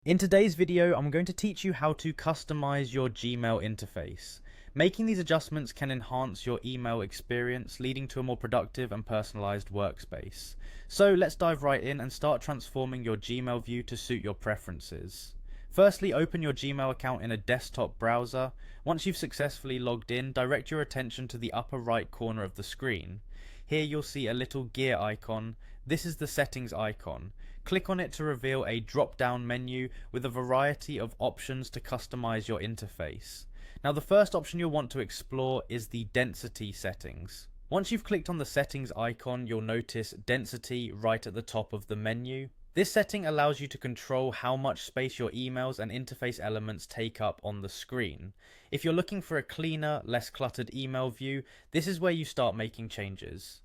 In today's video, I'm going to teach you how to customize your Gmail interface. Making these adjustments can enhance your email experience, leading to a more productive and personalized workspace. So let's dive right in and start transforming your Gmail view to suit your preferences. Firstly, open your Gmail account in a desktop browser. Once you've successfully logged in, direct your attention to the upper right corner of the screen. Here you'll see a little gear icon. This is the settings icon. Click on it to reveal a drop-down menu with a variety of options to customize your interface. Now the first option you'll want to explore is the density settings. Once you've clicked on the settings icon, you'll notice density right at the top of the menu. This setting allows you to control how much space your emails and interface elements take up on the screen. If you're looking for a cleaner, less cluttered email view, this is where you start making changes.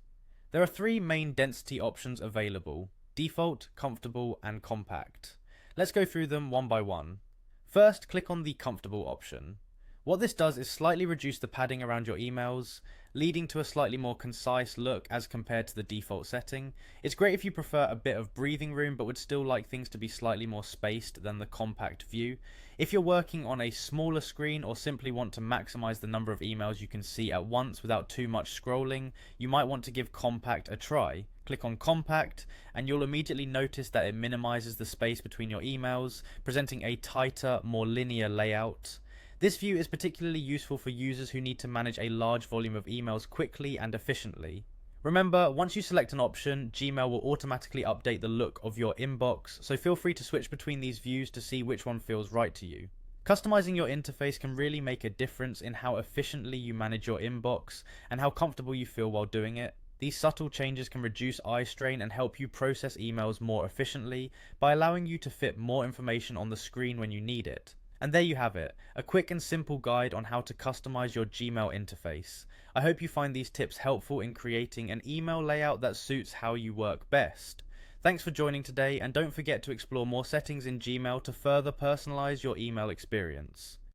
There are three main density options available: default, comfortable, and compact. Let's go through them one by one. First, click on the comfortable option. What this does is slightly reduce the padding around your emails, leading to a slightly more concise look as compared to the default setting. It's great if you prefer a bit of breathing room but would still like things to be slightly more spaced than the compact view. If you're working on a smaller screen or simply want to maximize the number of emails you can see at once without too much scrolling, you might want to give compact a try. Click on compact and you'll immediately notice that it minimizes the space between your emails, presenting a tighter, more linear layout. This view is particularly useful for users who need to manage a large volume of emails quickly and efficiently. Remember, once you select an option, Gmail will automatically update the look of your inbox, so feel free to switch between these views to see which one feels right to you. Customizing your interface can really make a difference in how efficiently you manage your inbox and how comfortable you feel while doing it. These subtle changes can reduce eye strain and help you process emails more efficiently by allowing you to fit more information on the screen when you need it. And there you have it, a quick and simple guide on how to customize your Gmail interface. I hope you find these tips helpful in creating an email layout that suits how you work best. Thanks for joining today, and don't forget to explore more settings in Gmail to further personalize your email experience.